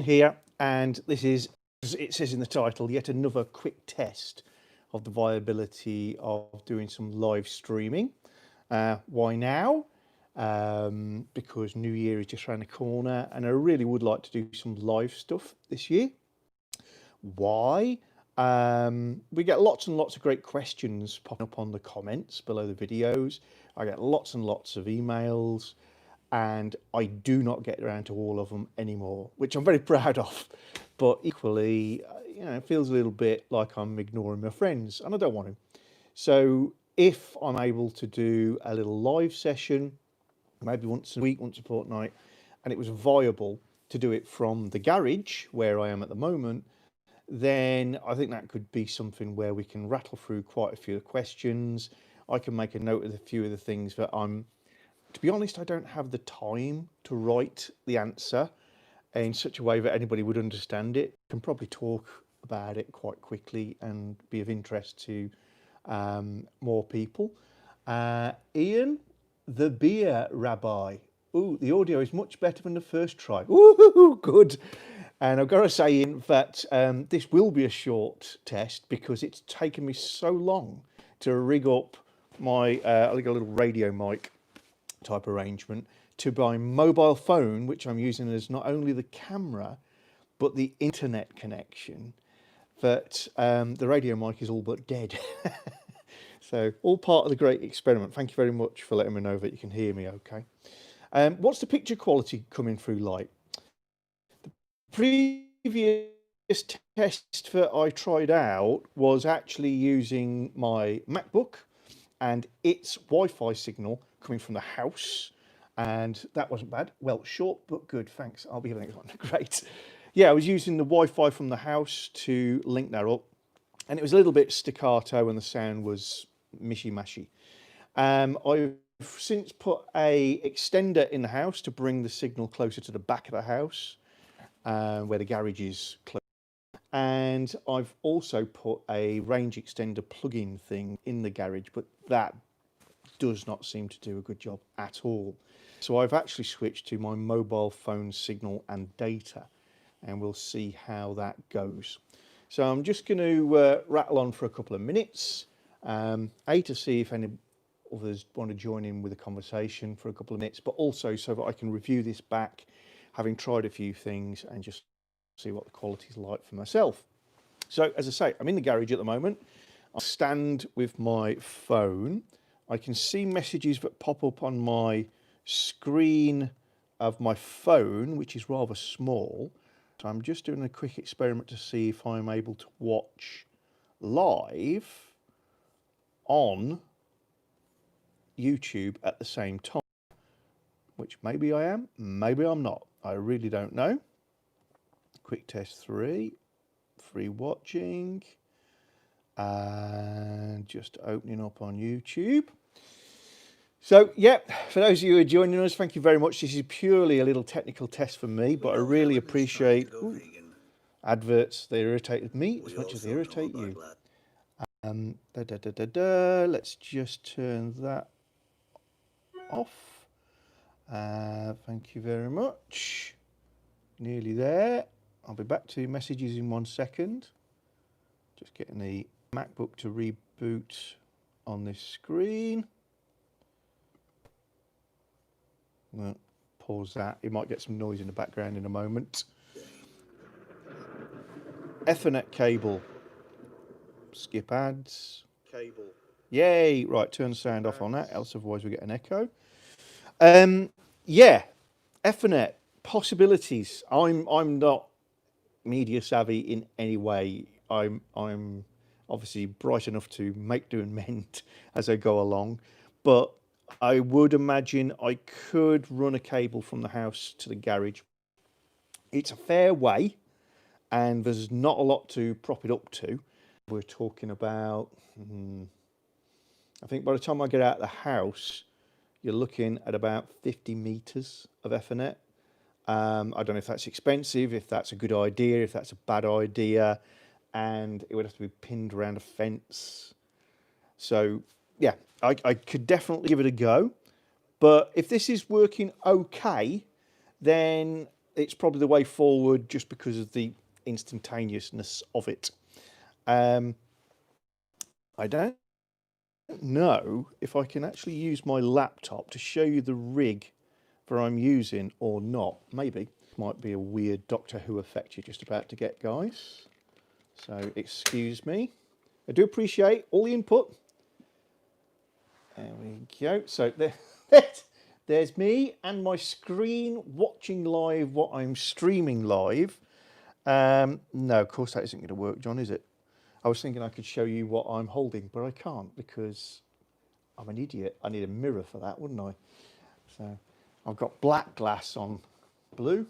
here, and this is, as it says in the title, yet another quick test of the viability of doing some live streaming. Why now? Because New Year is just around the corner and I really would like to do some live stuff this year. Why? We get lots and lots of great questions popping up on the comments below the videos. I get lots and lots of emails, and I do not get around to all of them anymore, which I'm very proud of. But equally, it feels a little bit like I'm ignoring my friends, and I don't want to. So if I'm able to do a little live session, maybe once a week, once a fortnight, and it was viable to do it from the garage where I am at the moment, then I think that could be something where we can rattle through quite a few questions. I can make a note of a few of the things that to be honest, I don't have the time to write the answer in such a way that anybody would understand it. I can probably talk about it quite quickly and be of interest to more people. Ian, the beer rabbi. Ooh, the audio is much better than the first try. Ooh, good. And I've got to say, in fact, this will be a short test because it's taken me so long to rig up my a little radio mic type arrangement to my mobile phone, which I'm using as not only the camera, but the internet connection, that the radio mic is all but dead. So all part of the great experiment. Thank you very much for letting me know that you can hear me okay. What's the picture quality coming through like? The previous test that I tried out was actually using my MacBook and its Wi-Fi signal coming from the house, and that wasn't bad. Well, short but good, thanks. I'll be here the next one. Great. Yeah, I was using the Wi-Fi from the house to link that up, and it was a little bit staccato and the sound was mishy-mashy. I've since put a extender in the house to bring the signal closer to the back of the house, where the garage is close. And I've also put a range extender plug-in thing in the garage, but that does not seem to do a good job at all. So I've actually switched to my mobile phone signal and data, and we'll see how that goes. So I'm just going to rattle on for a couple of minutes, to see if any others want to join in with a conversation for a couple of minutes, but also so that I can review this back, having tried a few things, and just see what the quality is like for myself. So as I say, I'm in the garage at the moment. I stand with my phone. I can see messages that pop up on my screen of my phone, which is rather small. So I'm just doing a quick experiment to see if I'm able to watch live on YouTube at the same time, which maybe I am, maybe I'm not. I really don't know. Quick test 3, free watching, and just opening up on YouTube. So yeah, for those of you who are joining us, thank you very much. This is purely a little technical test for me, but I really appreciate adverts. They irritated me as much as they irritate you. Let's just turn that off. Thank you very much. Nearly there. I'll be back to messages in 1 second. Just getting the MacBook to reboot on this screen. Well, pause that. You might get some noise in the background in a moment. Ethernet cable. Skip ads. Cable. Yay! Right, turn the sound off on that, else otherwise we get an echo. Yeah, Ethernet possibilities. I'm not media savvy in any way. I'm obviously bright enough to make do and mend as I go along, but I would imagine I could run a cable from the house to the garage. It's a fair way, and there's not a lot to prop it up to. We're talking about, I think by the time I get out of the house, you're looking at about 50 meters of Ethernet. I don't know if that's expensive, if that's a good idea, if that's a bad idea, and it would have to be pinned around a fence. So yeah, I could definitely give it a go. But if this is working okay, then it's probably the way forward just because of the instantaneousness of it. I don't know if I can actually use my laptop to show you the rig that I'm using or not. Maybe. Might be a weird Doctor Who effect you're just about to get, guys. So excuse me. I do appreciate all the input. There we go. So there's me and my screen watching live what I'm streaming live. No, of course that isn't going to work, John, is it? I was thinking I could show you what I'm holding, but I can't because I'm an idiot. I need a mirror for that, wouldn't I? So I've got black glass on blue.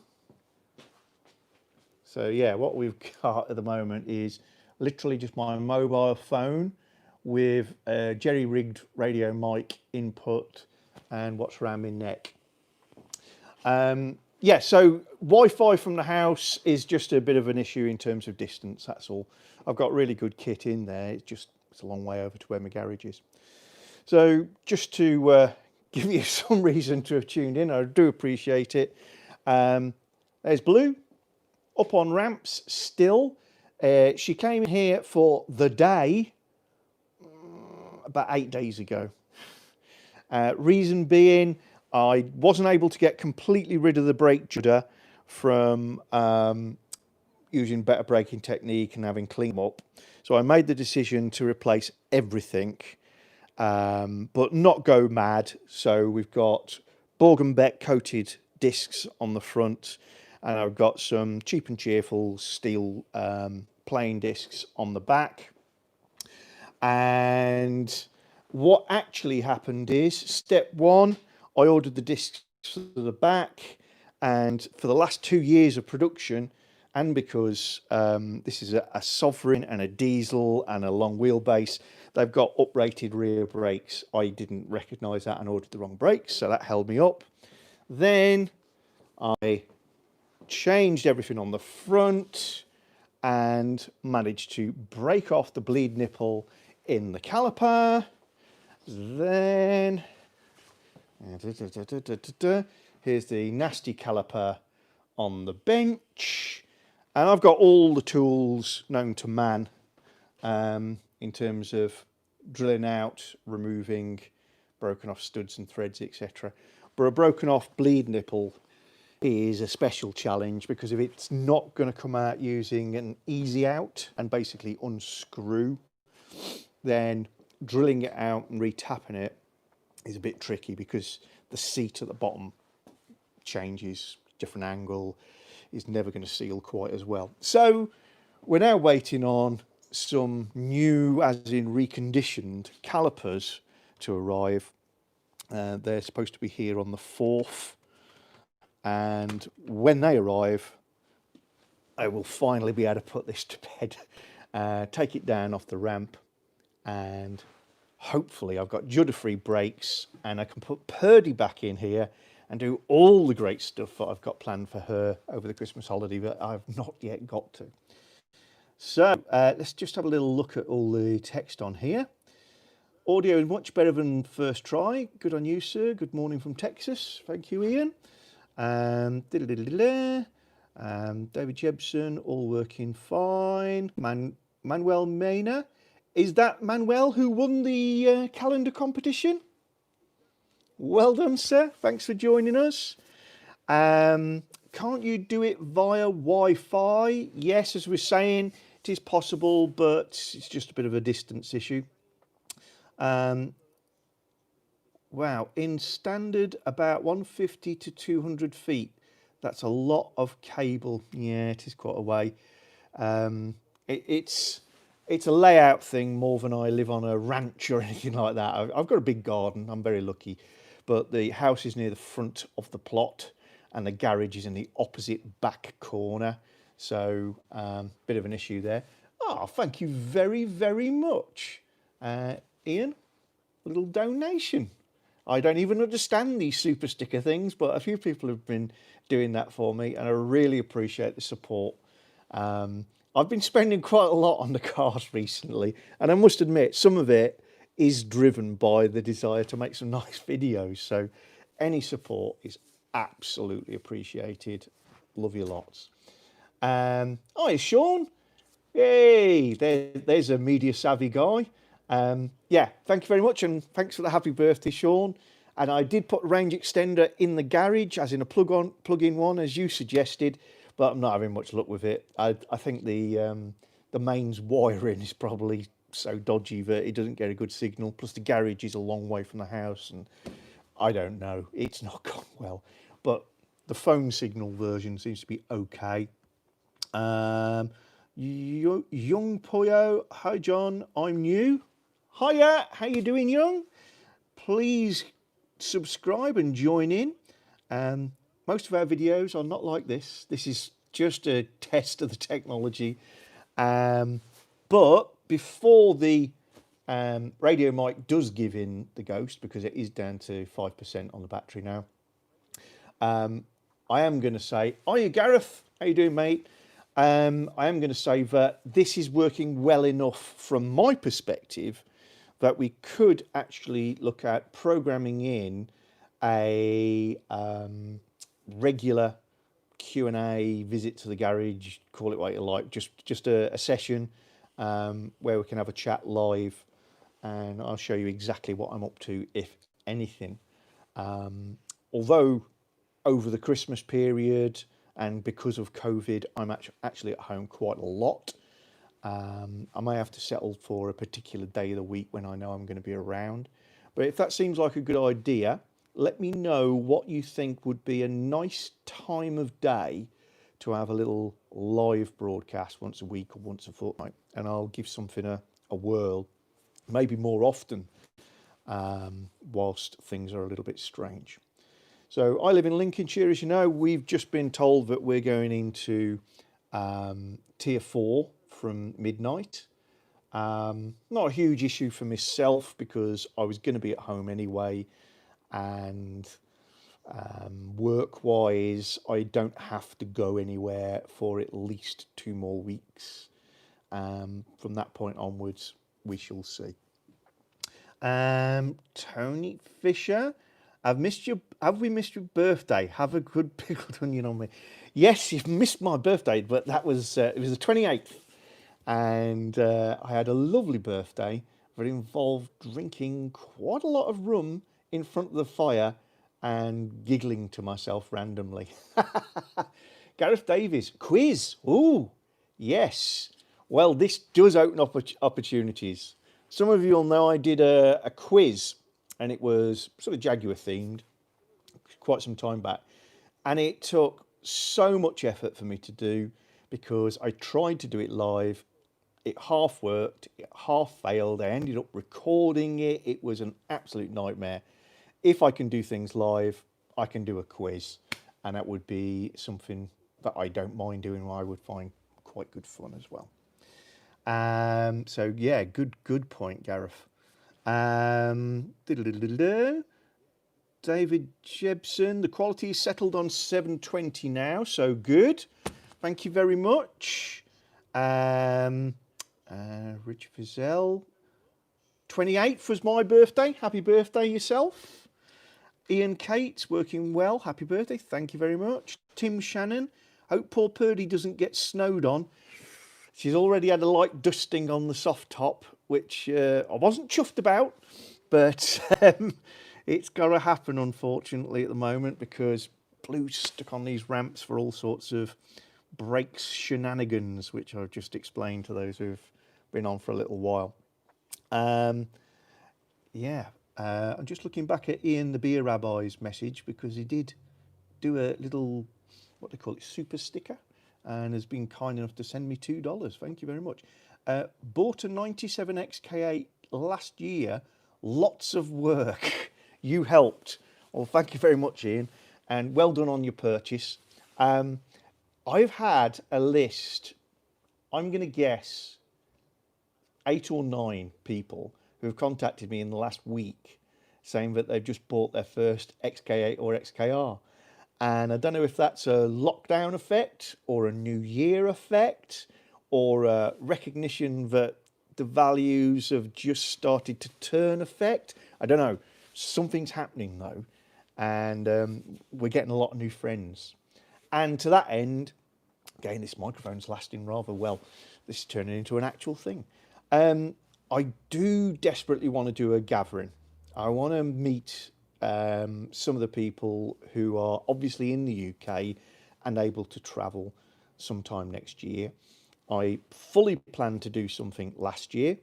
So yeah, what we've got at the moment is literally just my mobile phone with a jerry-rigged radio mic input and what's around my neck. Yeah, so Wi-Fi from the house is just a bit of an issue in terms of distance, that's all. I've got really good kit in there, it's a long way over to where my garage is. So just to give you some reason to have tuned in, I do appreciate it. There's Blue, up on ramps still. She came here for the day about 8 days ago. Reason being, I wasn't able to get completely rid of the brake judder from using better braking technique and having cleaned them up. So I made the decision to replace everything, but not go mad. So we've got Borg and Beck coated discs on the front, and I've got some cheap and cheerful steel plain discs on the back. And what actually happened is, step one, I ordered the discs for the back, and for the last 2 years of production, and because this is a Sovereign and a diesel and a long wheelbase, they've got uprated rear brakes. I didn't recognise that and ordered the wrong brakes, so that held me up. Then I changed everything on the front and managed to break off the bleed nipple in the caliper. Then here's the nasty caliper on the bench, and I've got all the tools known to man in terms of drilling out, removing broken off studs and threads, etc. But a broken off bleed nipple is a special challenge, because if it's not going to come out using an easy out and basically unscrew, then drilling it out and retapping it is a bit tricky, because the seat at the bottom changes, different angle, is never going to seal quite as well. So we're now waiting on some new, as in reconditioned, calipers to arrive. They're supposed to be here on the 4th, and when they arrive, I will finally be able to put this to bed, take it down off the ramp, and hopefully I've got judder-free brakes, and I can put Purdy back in here and do all the great stuff that I've got planned for her over the Christmas holiday that I've not yet got to. So let's just have a little look at all the text on here. Audio is much better than first try. Good on you, sir. Good morning from Texas. Thank you, Ian. David Jebson, all working fine. Manuel Mena. Is that Manuel who won the calendar competition? Well done, sir. Thanks for joining us. Can't you do it via Wi-Fi? Yes, as we're saying, it is possible, but it's just a bit of a distance issue. Wow, in standard about 150 to 200 feet. That's a lot of cable. Yeah, it is quite a way. It's a layout thing more than I live on a ranch or anything like that. I've got a big garden, I'm very lucky, but the house is near the front of the plot and the garage is in the opposite back corner. So bit of an issue there. Oh, thank you very, very much. Ian, a little donation. I don't even understand these super sticker things, but a few people have been doing that for me, and I really appreciate the support. I've been spending quite a lot on the cars recently, and I must admit some of it is driven by the desire to make some nice videos. So any support is absolutely appreciated. Love you lots. Hi, Sean. Yay, there's a media savvy guy. Yeah, thank you very much, and thanks for the happy birthday, Sean. And I did put a range extender in the garage, as in a plug-in one, as you suggested, but I'm not having much luck with it. I think the mains wiring is probably so dodgy that it doesn't get a good signal. Plus, the garage is a long way from the house, and I don't know. It's not gone well, but the phone signal version seems to be okay. Young Poyo, hi John, I'm new. Hiya, how you doing, Young? Please subscribe and join in. Most of our videos are not like this. This is just a test of the technology. But before the radio mic does give in the ghost, because it is down to 5% on the battery now, I am going to say, hiya Gareth, how you doing, mate? I am going to say that this is working well enough from my perspective that we could actually look at programming in a regular Q&A visit to the garage, call it what you like, just a session where we can have a chat live, and I'll show you exactly what I'm up to, if anything. Although over the Christmas period and because of COVID, I'm actually at home quite a lot. I may have to settle for a particular day of the week when I know I'm going to be around. But if that seems like a good idea, let me know what you think would be a nice time of day to have a little live broadcast once a week or once a fortnight. And I'll give something a whirl, maybe more often, whilst things are a little bit strange. So I live in Lincolnshire, as you know. We've just been told that we're going into tier 4 from midnight. Not a huge issue for myself because I was going to be at home anyway, and work-wise, I don't have to go anywhere for at least 2 more weeks. From that point onwards, we shall see. Tony Fisher, have we missed your birthday? Have a good pickled onion on me. Yes, you've missed my birthday, but that was it was the 28th, and I had a lovely birthday that involved drinking quite a lot of rum in front of the fire and giggling to myself randomly. Gareth Davies, quiz. Ooh, yes. Well, this does open up opportunities. Some of you will know I did a quiz, and it was sort of Jaguar themed quite some time back. And it took so much effort for me to do because I tried to do it live. It half worked, it half failed. I ended up recording it. It was an absolute nightmare. If I can do things live, I can do a quiz. And that would be something that I don't mind doing, I would find quite good fun as well. So yeah, good point, Gareth. David Jebson, the quality is settled on 720 now, so good. Thank you very much. Rich Vizell, 28th was my birthday. Happy birthday yourself. Ian Cates, working well. Happy birthday. Thank you very much. Tim Shannon, hope poor Purdy doesn't get snowed on. She's already had a light dusting on the soft top, which I wasn't chuffed about, but it's got to happen, unfortunately, at the moment, because Blue's stuck on these ramps for all sorts of brakes shenanigans, which I've just explained to those who've been on for a little while. I'm just looking back at Ian the Beer Rabbi's message, because he did do a little, what they call it, super sticker, and has been kind enough to send me $2. Thank you very much. Bought a 97 XK8 last year. Lots of work. You helped. Well, thank you very much, Ian, and well done on your purchase. I've had a list, I'm going to guess 8 or 9 people who have contacted me in the last week saying that they've just bought their first XK8 or XKR. And I don't know if that's a lockdown effect or a New Year effect or a recognition that the values have just started to turn effect. I don't know. Something's happening though. And we're getting a lot of new friends. And to that end, again, this microphone's lasting rather well. This is turning into an actual thing. I do desperately want to do a gathering. I want to meet some of the people who are obviously in the UK and able to travel sometime next year. I fully planned to do something last year.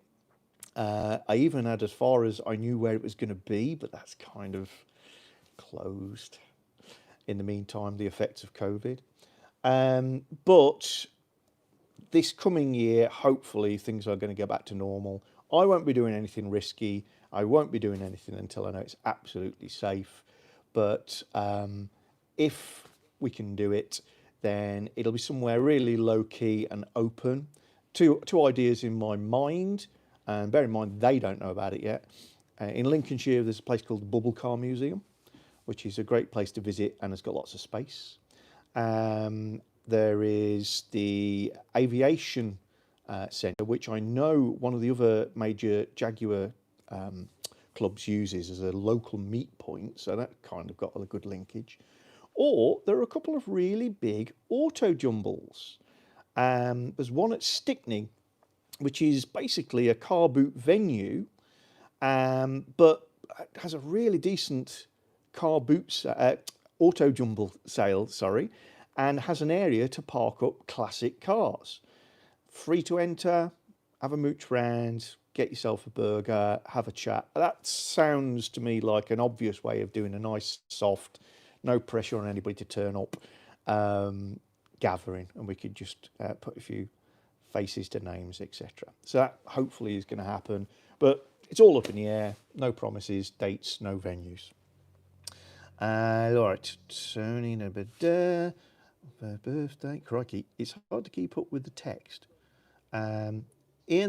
I even had as far as I knew where it was going to be, but that's kind of closed. In the meantime, the effects of COVID. But this coming year, hopefully things are going to go back to normal. I won't be doing anything risky. I won't be doing anything until I know it's absolutely safe. But if we can do it, then it'll be somewhere really low key and open. Two ideas in my mind, and bear in mind they don't know about it yet. In Lincolnshire, there's a place called the Bubble Car Museum, which is a great place to visit and has got lots of space. There is the Aviation Centre, which I know one of the other major Jaguar clubs uses as a local meet point, so that kind of got a good linkage. Or there are a couple of really big auto jumbles. There's one at Stickney, which is basically a car boot venue, but has a really decent car boot auto jumble sale, sorry, and has an area to park up classic cars. Free to enter, have a mooch round, get yourself a burger, have a chat. That sounds to me like an obvious way of doing a nice, soft, no pressure on anybody to turn up gathering, and we could just put a few faces to names, etc. So that hopefully is going to happen, but it's all up in the air. No promises, dates, no venues. All right, Tony, birthday, crikey, it's hard to keep up with the text. Ian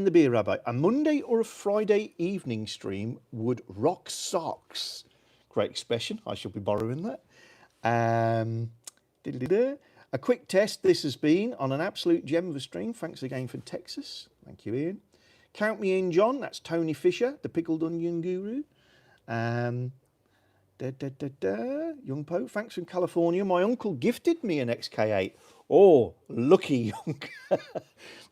the Beer Rabbi, a Monday or a Friday evening stream would rock socks. Great expression, I shall be borrowing that. A quick test, this has been on an absolute gem of a stream. Thanks again for Texas. Thank you, Ian. Count me in, John. That's Tony Fisher, the Pickled Onion Guru. Young Pope, thanks from California. My uncle gifted me an XK8. Oh, lucky young.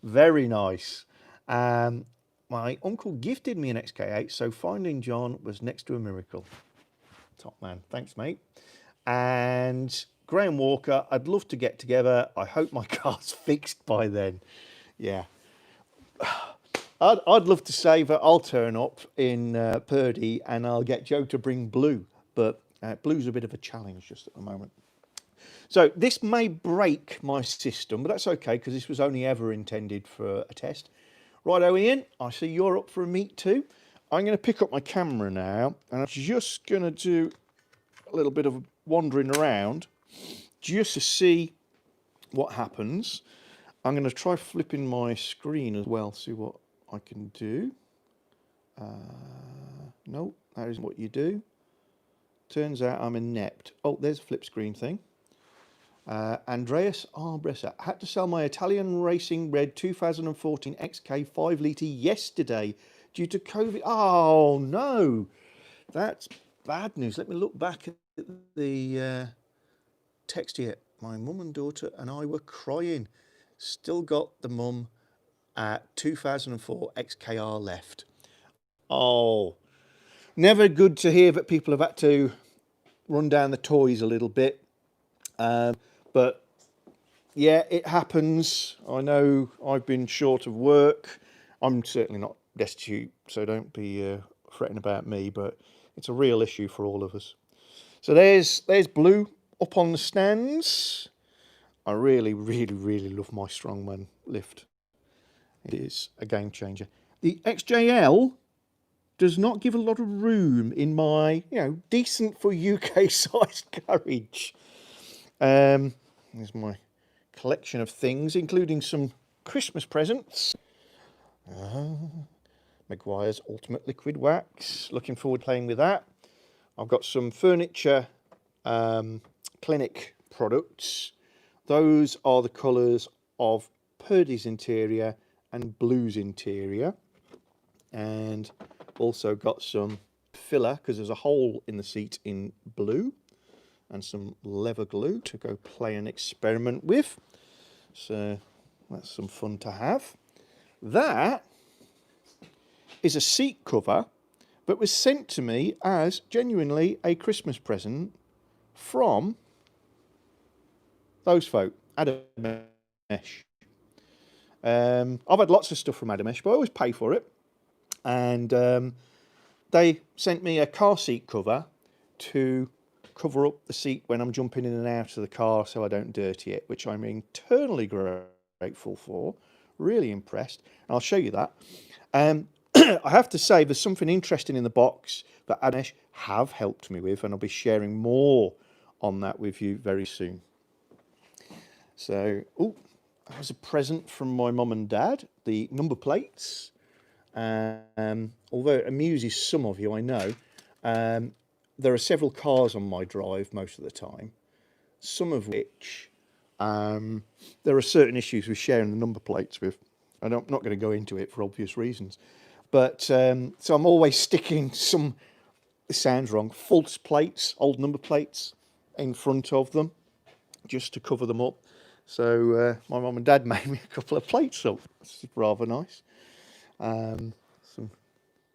Very nice. My uncle gifted me an XK8, so finding John was next to a miracle. Top man. Thanks, mate. And Graham Walker, I'd love to get together. I hope my car's fixed by then. Yeah. I'd love to say that I'll turn up in Purdy and I'll get Joe to bring blue, but blue's a bit of a challenge just at the moment. So this may break my system, but that's okay because this was only ever intended for a test. Righto, Ian, I see you're up for a meet too. I'm going to pick up my camera now and I'm just going to do a little bit of wandering around just to see what happens. I'm going to try flipping my screen as well, see what I can do. No, that isn't what you do. Turns out I'm inept. Oh, there's a flip screen thing. Andreas Arbressa. I had to sell my Italian Racing Red 2014 XK 5 litre yesterday due to COVID. Oh, no. That's bad news. Let me look back at the text here. My mum and daughter and I were crying. Still got the mum at 2004 XKR left. Oh, never good to hear that people have had to run down the toys a little bit. But yeah, it happens. I know I've been short of work. I'm certainly not destitute, so don't be fretting about me, but it's a real issue for all of us. So there's Blue up on the stands. I really, really, really love my strongman lift. It is a game changer. The XJL does not give a lot of room in my, decent for UK sized garage. Here's my collection of things, including some Christmas presents. Maguire's Ultimate Liquid Wax. Looking forward to playing with that. I've got some furniture clinic products. Those are the colours of Purdy's interior and Blue's interior. And also got some filler because there's a hole in the seat in Blue. and some leather glue to go play and experiment with. So that's some fun to have. That is a seat cover, but was sent to me as genuinely a Christmas present from those folk, Adamesh. I've had lots of stuff from Adamesh, but I always pay for it. And they sent me a car seat cover to cover up the seat when I'm jumping in and out of the car so I don't dirty it, which I'm eternally grateful for. Really impressed. And I'll show you that. I have to say there's something interesting in the box that Adamesh have helped me with, and I'll be sharing more on that with you very soon. So, that was a present from my mum and dad, the number plates. Although it amuses some of you, I know, there are several cars on my drive most of the time, some of which there are certain issues with sharing the number plates with. I'm not going to go into it for obvious reasons. But so I'm always sticking some, this sounds wrong, false plates, old number plates in front of them just to cover them up. So my mum and dad made me a couple of plates up. It's rather nice. Some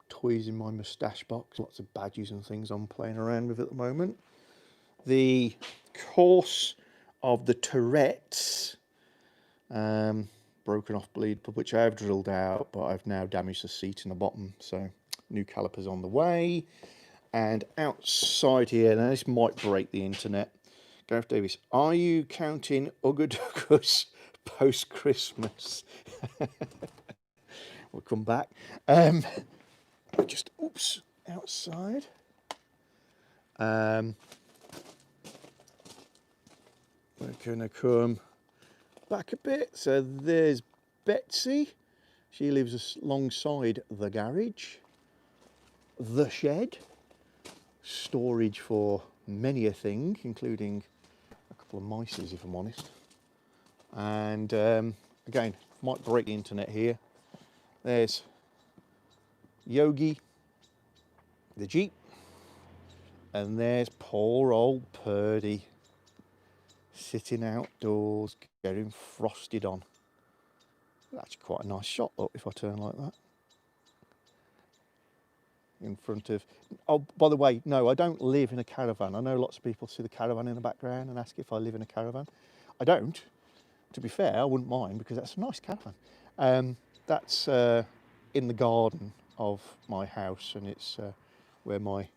toys in my moustache box, lots of badges and things I'm playing around with at the moment. The course of the Tourette's, broken off bleed, which I have drilled out, but I've now damaged the seat in the bottom, so new calipers on the way. And outside here, now this might break the internet. Gareth Davis, are you counting Uggaduggers post-Christmas? We'll come back. Just, oops, outside. We're going to come back a bit. So there's Betsy. She lives alongside the garage, the shed, storage for many a thing, including a couple of mices, if I'm honest. And again, might break the internet here. There's Yogi, the Jeep, and there's poor old Purdy sitting outdoors getting frosted on. That's quite a nice shot, look, if I turn like that. In front of, oh, by the way, no, I don't live in a caravan. I know lots of people see the caravan in the background and ask if I live in a caravan. I don't. To be fair, I wouldn't mind because that's a nice caravan. That's in the garden of my house, and it's where my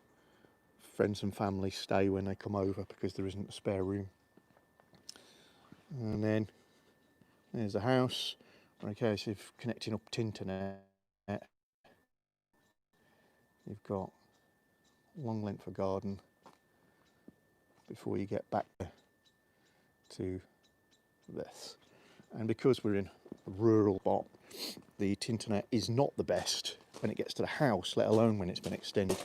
friends and family stay when they come over because there isn't a spare room. And then there's the house. Okay, so if connecting up to internet, you've got a long length of garden before you get back to this. And because we're in a rural spot, the internet is not the best when it gets to the house, let alone when it's been extended.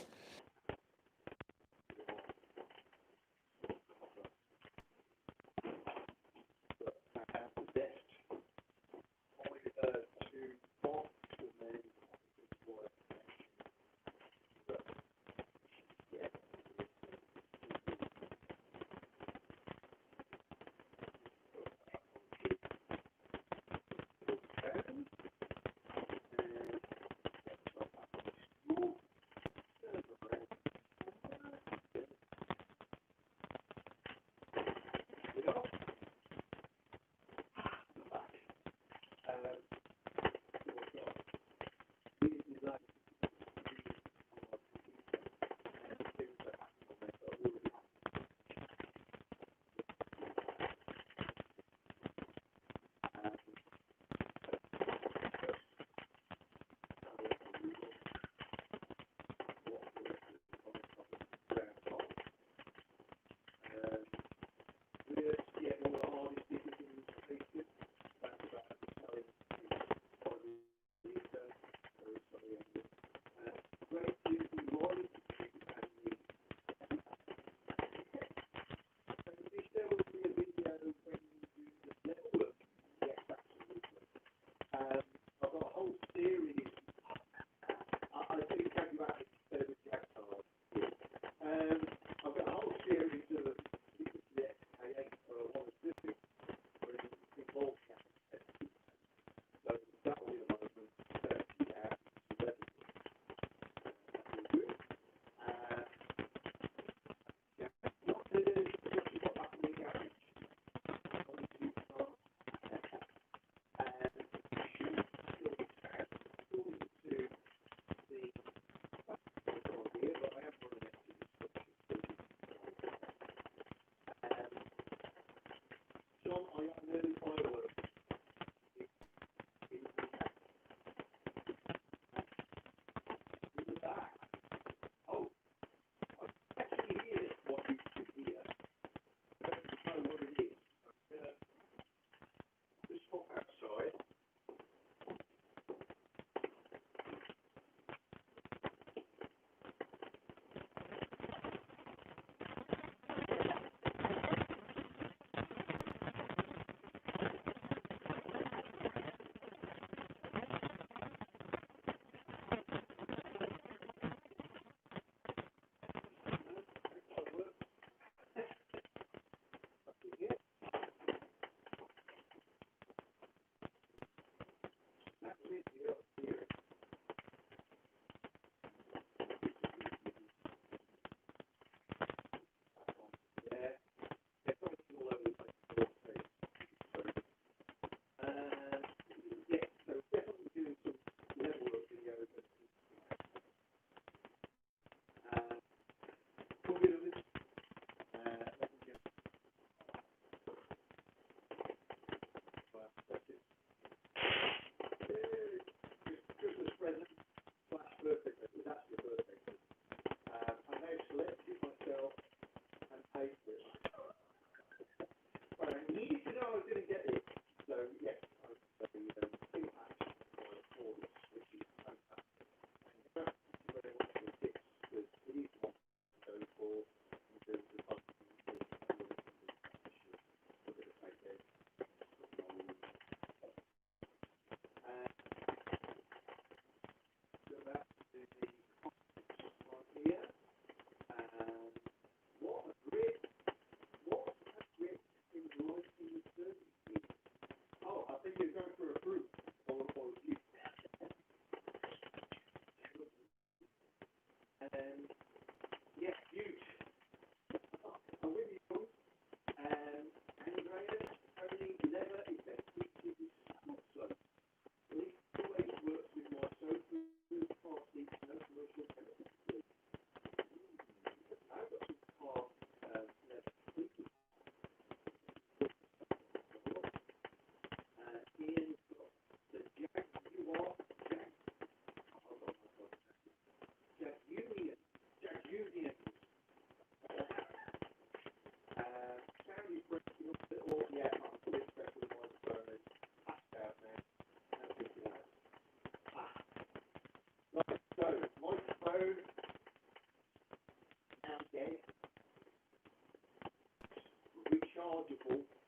Rechargeable